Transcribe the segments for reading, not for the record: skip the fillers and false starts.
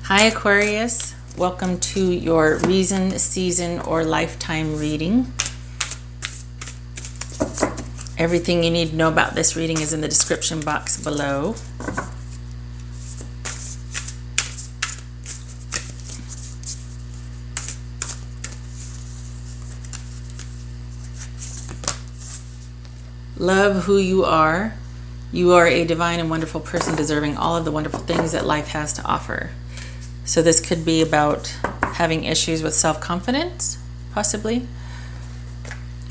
Hi Aquarius, welcome to your reason, season, or lifetime reading. Everything you need to know about this reading is in the description box below. Love who you are. You are a divine and wonderful person deserving all of the wonderful things that life has to offer. So this could be about having issues with self-confidence, possibly.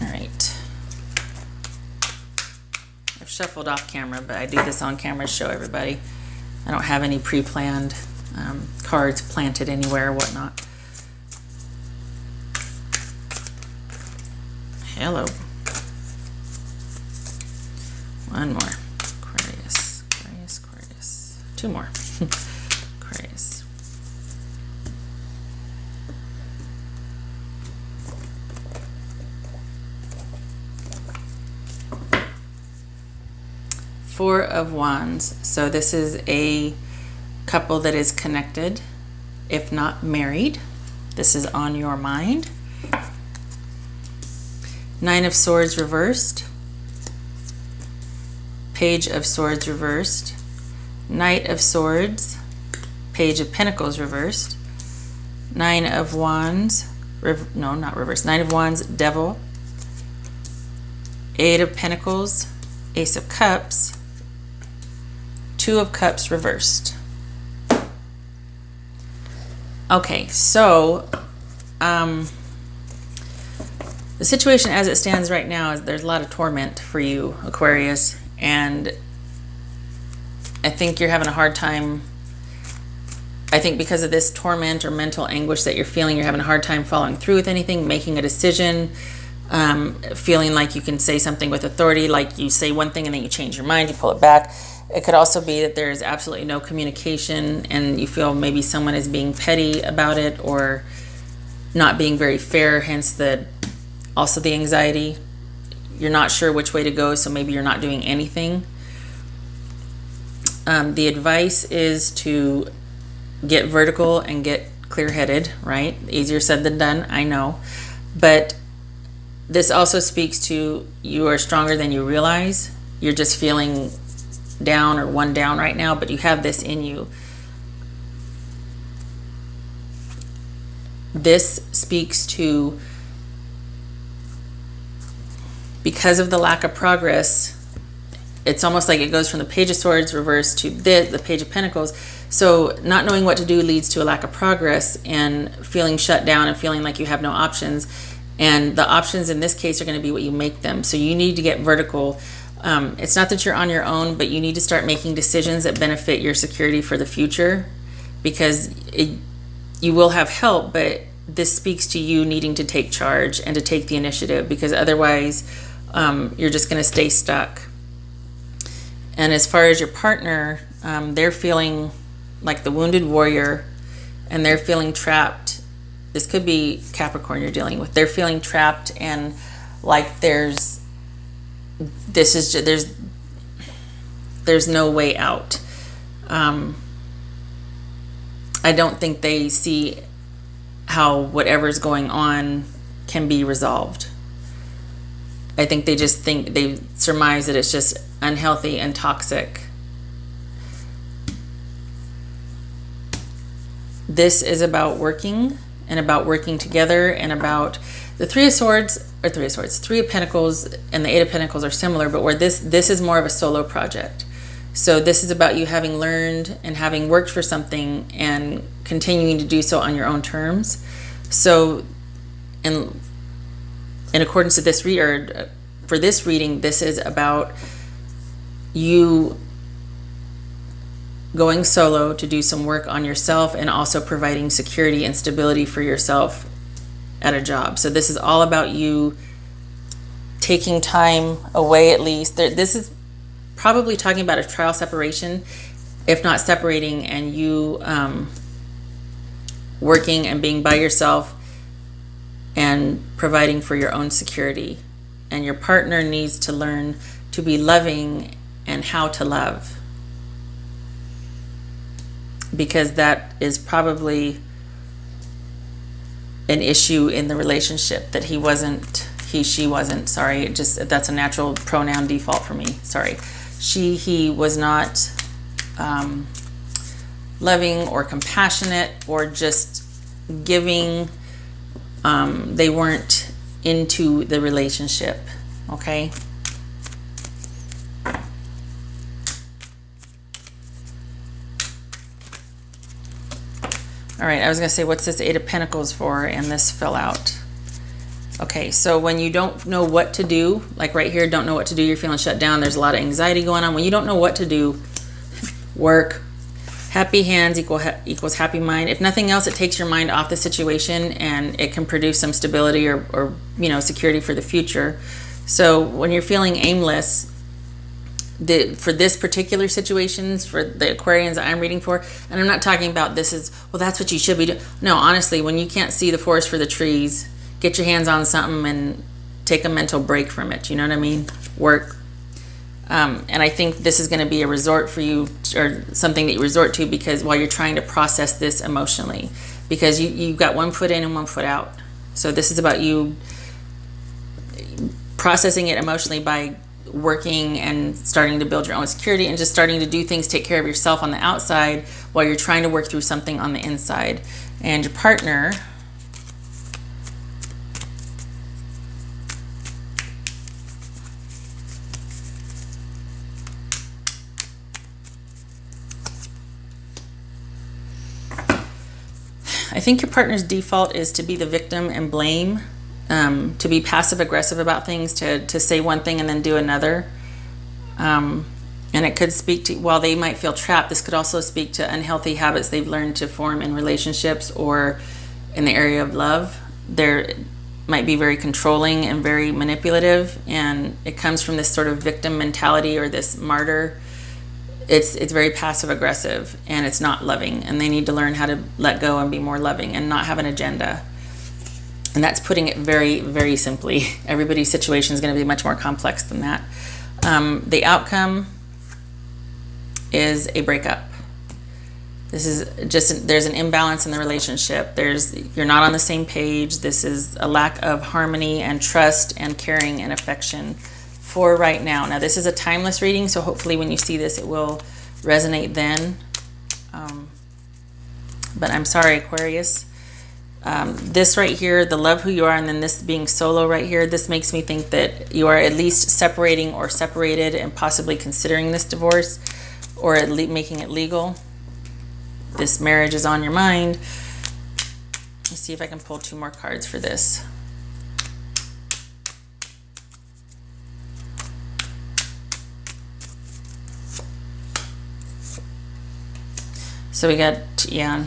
All right. I've shuffled off camera, but I do this on camera to show everybody. I don't have any pre-planned cards planted anywhere or whatnot. Hello. One more. Aquarius. Two more. Aquarius. Four of Wands. So this is a couple that is connected, if not married. This is on your mind. Nine of Swords reversed. Page of Swords reversed. Knight of Swords. Page of Pentacles reversed. Nine of Wands. No, not reversed. Nine of Wands, Devil. Eight of Pentacles. Ace of Cups. Two of Cups reversed. Okay, so the situation as it stands right now is there's a lot of torment for you, Aquarius, and I think you're having a hard time. I think because of this torment or mental anguish that you're feeling, you're having a hard time following through with anything, making a decision, feeling like you can say something with authority, like you say one thing and then you change your mind, you pull it back. It could also be that there's absolutely no communication and you feel maybe someone is being petty about it or not being very fair, hence also the anxiety. You're not sure which way to go, so maybe you're not doing anything. The advice is to get vertical and get clear-headed, right? Easier said than done, I know. But this also speaks to you are stronger than you realize. You're just feeling down or one down right now, but you have this in you. This speaks to, because of the lack of progress, it's almost like it goes from the Page of Swords reversed to the Page of Pentacles. So not knowing what to do leads to a lack of progress and feeling shut down and feeling like you have no options. And the options in this case are going to be what you make them. So you need to get vertical. It's not that you're on your own, but you need to start making decisions that benefit your security for the future, because you will have help, but this speaks to you needing to take charge and to take the initiative, because otherwise you're just going to stay stuck. And as far as your partner, they're feeling like the wounded warrior and they're feeling trapped. This could be Capricorn you're dealing with. They're feeling trapped and like there's no way out. I don't think they see how whatever's going on can be resolved. I think they surmise that it's just unhealthy and toxic. This is about working and about working together and about the Three of Pentacles and the Eight of Pentacles are similar, but where this is more of a solo project. So this is about you having learned and having worked for something and continuing to do so on your own terms. So in accordance to this for this reading, this is about you going solo to do some work on yourself and also providing security and stability for yourself at a job. So this is all about you taking time away, at least. This is probably talking about a trial separation, if not separating, and you working and being by yourself and providing for your own security. And your partner needs to learn to be loving and how to love. because that is probably an issue in the relationship, that he wasn't, she wasn't, sorry, that's a natural pronoun default for me, sorry. He was not loving or compassionate or just giving. They weren't into the relationship, okay? All right, I was gonna say, what's this Eight of Pentacles for? And this fell out. Okay, so when you don't know what to do, like right here, don't know what to do, you're feeling shut down, there's a lot of anxiety going on. When you don't know what to do, work. Happy hands equals happy mind. If nothing else, it takes your mind off the situation and it can produce some stability or security for the future. So when you're feeling aimless, for this particular situations, for the Aquarians that I'm reading for, and I'm not talking about this is, well, that's what you should be doing. No, honestly, when you can't see the forest for the trees, get your hands on something and take a mental break from it. You know what I mean? Work. And I think this is going to be a resort for you, or something that you resort to, because while you're trying to process this emotionally, because you've got one foot in and one foot out. So this is about you processing it emotionally by working and starting to build your own security and just starting to do things, take care of yourself on the outside while you're trying to work through something on the inside. And your partner, I think your partner's default is to be the victim and blame, to be passive aggressive about things, to say one thing and then do another. And it could speak to, while they might feel trapped, this could also speak to unhealthy habits they've learned to form in relationships or in the area of love. They might be very controlling and very manipulative, and it comes from this sort of victim mentality or this martyr. It's very passive aggressive and it's not loving, and they need to learn how to let go and be more loving and not have an agenda. And that's putting it very, very simply. Everybody's situation is going to be much more complex than that. The outcome is a breakup. This is just, there's an imbalance in the relationship. You're not on the same page. This is a lack of harmony and trust and caring and affection for right now. Now this is a timeless reading, so hopefully when you see this it will resonate then. But I'm sorry, Aquarius. This right here, the love who you are, and then this being solo right here, this makes me think that you are at least separating or separated and possibly considering this divorce, or at least making it legal. This marriage is on your mind. Let's see if I can pull 2 more cards for this. So we got, yeah.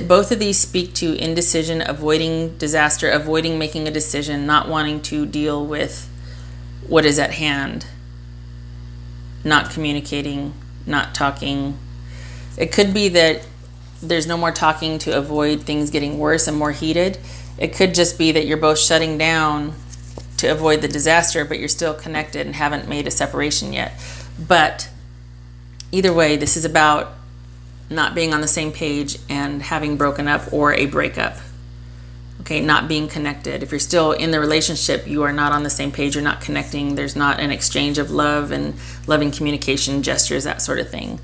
Both of these speak to indecision, avoiding disaster, avoiding making a decision, not wanting to deal with what is at hand, not communicating, not talking. It could be that there's no more talking to avoid things getting worse and more heated. It could just be that you're both shutting down to avoid the disaster, but you're still connected and haven't made a separation yet. But either way, this is about not being on the same page and having broken up, or a breakup. Okay, not being connected. If you're still in the relationship, you are not on the same page, you're not connecting, there's not an exchange of love and loving communication, gestures, that sort of thing.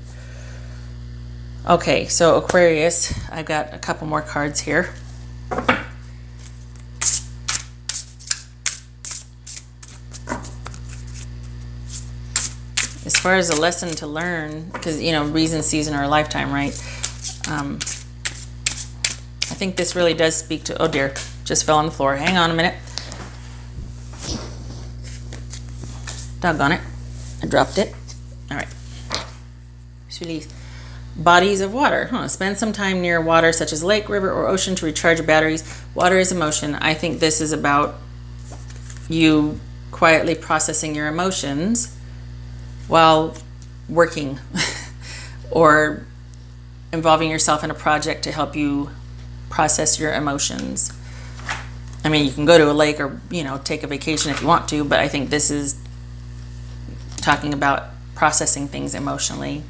Okay, so Aquarius, I've got a couple more cards here. As far as a lesson to learn, because, reason, season, or a lifetime, right? I think this really does speak to, oh dear, just fell on the floor. Hang on a minute. Doggone it. I dropped it. All right. Just release. Bodies of water. Spend some time near water, such as lake, river, or ocean, to recharge your batteries. Water is emotion. I think this is about you quietly processing your emotions while working or involving yourself in a project to help you process your emotions. I mean, you can go to a lake or, take a vacation if you want to, but I think this is talking about processing things emotionally.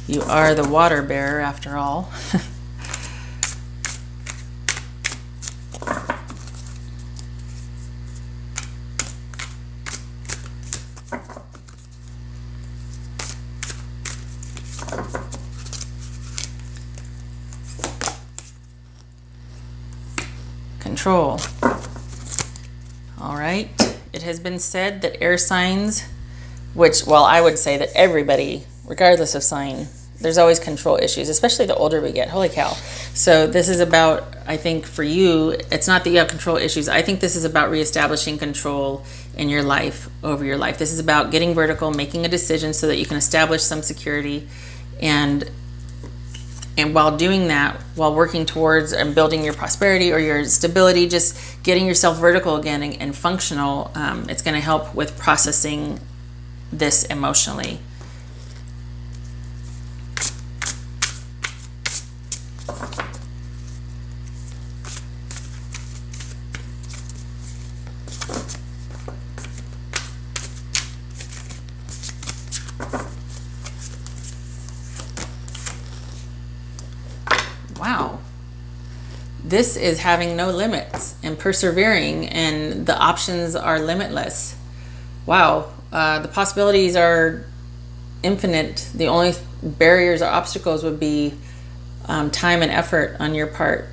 You are the water bearer after all. Control. All right. It has been said that air signs, I would say that everybody, regardless of sign, there's always control issues, especially the older we get. Holy cow. So this is about, I think for you, it's not that you have control issues. I think this is about reestablishing control in your life, over your life. This is about getting vertical, making a decision so that you can establish some security, and while doing that, while working towards and building your prosperity or your stability, just getting yourself vertical again and functional, it's going to help with processing this emotionally. Wow. This is having no limits and persevering, and the options are limitless. Wow. The possibilities are infinite. The only barriers or obstacles would be time and effort on your part.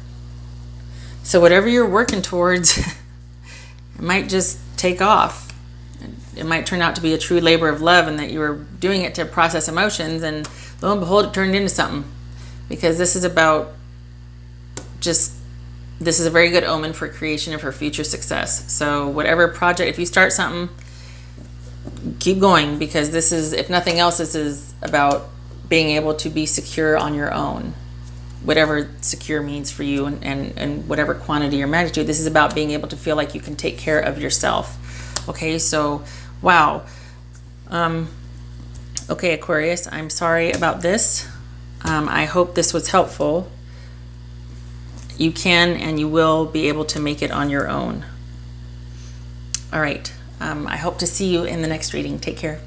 So whatever you're working towards, it might just take off. It might turn out to be a true labor of love, and that you were doing it to process emotions, and lo and behold, it turned into something. Because this is about this is a very good omen for creation and for future success. So whatever project, if you start something, keep going, because this is, if nothing else, this is about being able to be secure on your own. Whatever secure means for you, and whatever quantity or magnitude, this is about being able to feel like you can take care of yourself. Okay, so wow. Okay, Aquarius, I'm sorry about this. I hope this was helpful. You can and you will be able to make it on your own. All right. I hope to see you in the next reading. Take care.